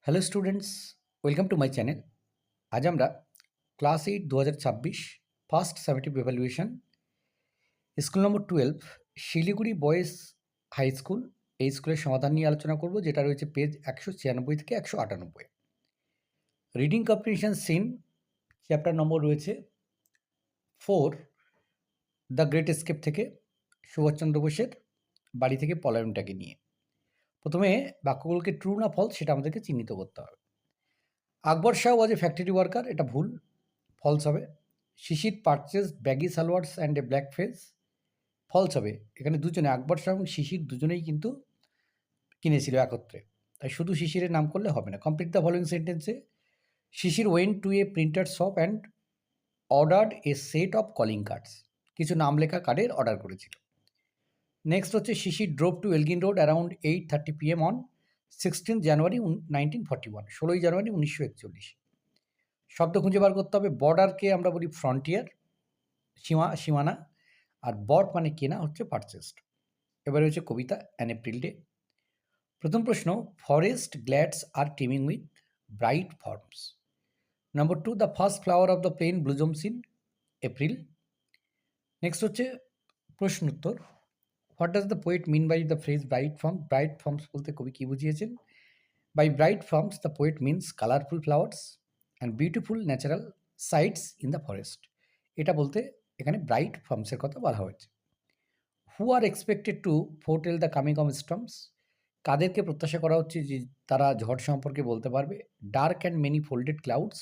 Hello students, welcome to my channel. আজ আমরা class 8 2026 first summative evaluation school number 12 Siliguri boys high school এই স্কুলের সমাধান নিয়ে আলোচনা করব, যেটা রয়েছে পেজ 196 থেকে 198। রিডিং কম্প্রিহেনশন সিন চ্যাপ্টার নম্বর রয়েছে 4, দ্য গ্রেট এস্কেপ থেকে সুভাষচন্দ্র বোসের বাড়ি থেকে পলায়নটাকে নিয়ে। প্রথমে বাক্যগুলোকে ট্রু না ফলস সেটা আমাদেরকে চিহ্নিত করতে হবে। Akbar Shah was a factory worker, এটা ভুল, ফলস হবে। Shishir purchase baggy salwars and a black fez, false হবে। এখানে দুজনে আকবর শাহ এবং শিশির দুজনেই কিন্তু কিনেছিল একত্রে, তাই শুধু শিশিরের নাম করলে হবে না। কমপ্লিট দ্য ফলোইং সেন্টেন্সে Shishir went to a printer shop and ordered a set of calling cards, কিছু নাম লেখা কার্ডের অর্ডার করেছিল। নেক্সট হচ্ছে Shishir drove to Elgin road around 8:30 PM on 16 January 1941, 16ই জানুয়ারি 1941। শব্দ খুঁজে বার করতে হবে। বর্ডারকে আমরা বলি ফ্রন্টিয়ার, সীমানা, আর বট মানে কেনা হচ্ছে পারচেসড। এবারে হচ্ছে কবিতা অ্যান এপ্রিল ডে। প্রথম প্রশ্ন, forest glades are teeming with bright forms. Number 2, the first flower of the plain blossoms in April. Next হচ্ছে প্রশ্ন উত্তর, what does the poet mean by the phrase bright form. Bright forms বলতে কবি কী বুঝিয়েছেন? By bright forms the poet means colourful flowers and beautiful natural sights in the forest. এটা বলতে এখানে ব্রাইট ফর্মসের কথা বলা হয়েছে। Who are expected to foretell the coming of storms, কাদেরকে প্রত্যাশা করা হচ্ছে যে তারা ঝড় সম্পর্কে বলতে পারবে? Dark and many folded clouds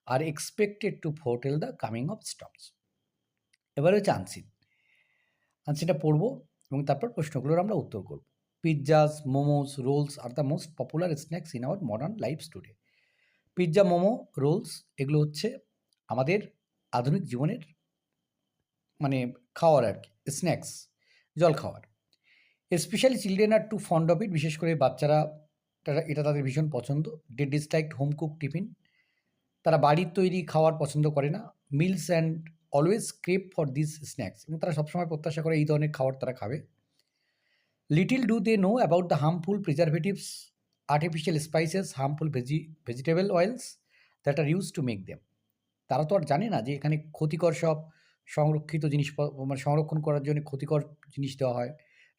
are expected to foretell the coming of storms. এবারে হচ্ছে আনসিন। আনসিনটা পড়বো এবং তারপর প্রশ্নগুলোর আমরা উত্তর করব। Pizzas, momos, rolls are the most popular snacks in our modern lives today. Pizza, momo, rolls এগুলো হচ্ছে আমাদের আধুনিক জীবনের মানে খাওয়ার আর কি, স্ন্যাক্স, জল খাওয়ার। Specially children are too fond of it, বিশেষ করে বাচ্চারা এটা তাদের ভীষণ পছন্দ। They dislike home cook tiffin, তারা বাড়ির তৈরি খাওয়ার পছন্দ করে না। Meals and always crave for this snacks, এবং তারা সবসময় প্রত্যাশা করে এই ধরনের খাবার তারা খাবে। Little do they know about the harmful preservatives, artificial spices, harmful vegetable oils that are use to make them. তারা তো আর জানে না যে এখানে ক্ষতিকর সব সংরক্ষিত জিনিস মানে সংরক্ষণ করার জন্য ক্ষতিকর জিনিস দেওয়া হয়,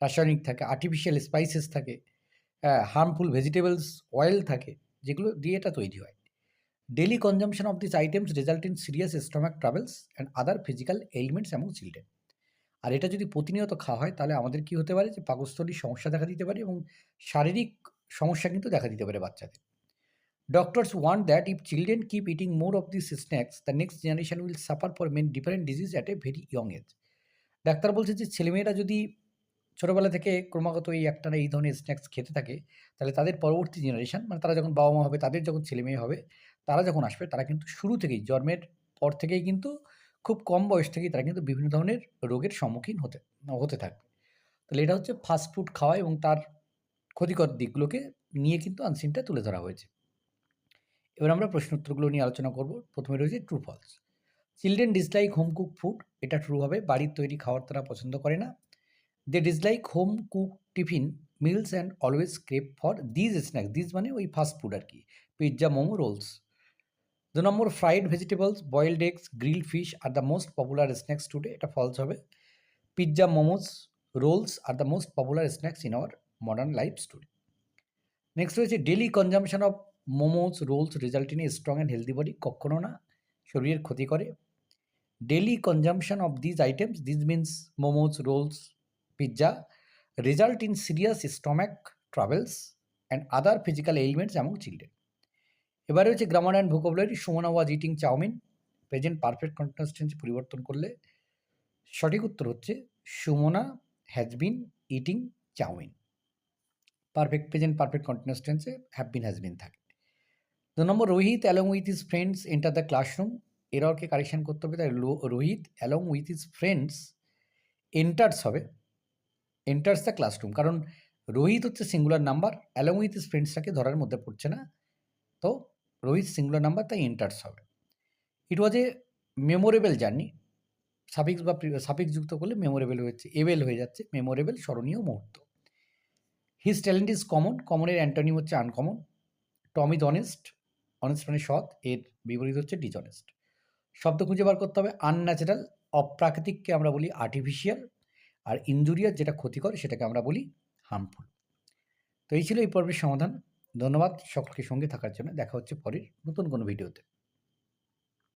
রাসায়নিক থাকে, আর্টিফিশিয়াল স্পাইসেস থাকে, হার্মফুল ভেজিটেবলস অয়েল থাকে, যেগুলো দিয়ে এটা তৈরি হয়। Daily consumption of this items result in serious stomach travels and other physical elements among children. আর এটা যদি প্রতিনিয়ত খাওয়া হয় তাহলে আমাদের কি হতে পারে, যে পাকস্থলীর সমস্যা দেখা দিতে পারে এবং শারীরিক সমস্যা কিন্তু দেখা দিতে পারে বাচ্চাদের। Doctors want that if children keep eating more of these snacks, the next generation will suffer for many different diseases at a very young age. Doctor বলছে যে ছেলেমেয়েরা যদি ছোটোবেলা থেকে ক্রমাগত এই একটানা এই ধরনের স্ন্যাক্স খেতে থাকে, তাহলে তাদের পরবর্তী জেনারেশন, মানে তারা যখন বাবা মা হবে, তাদের যখন ছেলেমেয়ে হবে, তারা যখন আসবে, তারা কিন্তু শুরু থেকেই, জন্মের পর থেকেই কিন্তু খুব কম বয়স থেকেই তারা কিন্তু বিভিন্ন ধরনের রোগের সম্মুখীন হতে থাকবে। তাহলে এটা হচ্ছে ফাস্ট ফুড খাওয়া এবং তার ক্ষতিকর দিকগুলোকে নিয়ে কিন্তু আনসিনটা তুলে ধরা হয়েছে। এবার আমরা প্রশ্ন উত্তরগুলো নিয়ে আলোচনা করব। প্রথমে রয়েছে true false. Children dislike home cook food, এটা ট্রু হবে, বাড়ির তৈরি খাবার তারা পছন্দ করে না। They dislike home cook tiffin meals and always crave for these snacks, these মানে ওই ফাস্ট ফুড আর কি, pizza, momo, rolls. 2 number, fried vegetables, boiled eggs, grilled fish are the most popular snacks today, এটা ফলস হবে। Pizza, momos, rolls are the most popular snacks in our modern life today. Next রয়েছে daily consumption of momos, rolls result in a strong and healthy body, কখনো না, শরীরের ক্ষতি করে। Daily consumption of these items, these means momos, rolls, pizza, result in serious stomach travels and other physical elements among children. এবারে হচ্ছে grammar and vocabulary. Sumana was eating chowmein, present perfect continuous tense পরিবর্তন করলে সঠিক উত্তর হচ্ছে Sumana has been eating chowmein. Perfect present perfect continuous টেন্সে have been has been থাকে। 2 number, Rohit along with his friends enter the classroom, এররকে কারেকশন করতে হবে, তাই Rohit along with his friends enters হবে, এন্টার্স দ্য ক্লাসরুম, কারণ রোহিত হচ্ছে singular number, along with his ফ্রেন্ডসটাকে ধরার মধ্যে পড়ছে না, তো রোহিত সিঙ্গুলার নাম্বার, তাই এন্টার্স হবে। It was a memorable journey, suffix বা সাফিক্স যুক্ত করলে মেমোরেবল হচ্ছে এবেল হয়ে যাচ্ছে, মেমোরেবল স্মরণীয় মুহূর্ত। হিজ ট্যালেন্ট ইজ কমন, কমনের অ্যান্টনিম হচ্ছে uncommon. Tom is honest, honest মানে সৎ, এর বিপরীত হচ্ছে ডিসঅনেস্ট। শব্দ খুঁজে বার করতে হবে। আনন্যাচারাল, অপ্রাকৃতিককে আমরা বলি আর্টিফিশিয়াল, আর ইনজুরিয়াস যেটা ক্ষতিকর সেটাকে আমরা বলি হার্মফুল। তো এই ছিল এই পর্বের সমাধান। ধন্যবাদ সকলকে সঙ্গে থাকার জন্য। দেখা হচ্ছে পরের নতুন কোনো ভিডিওতে।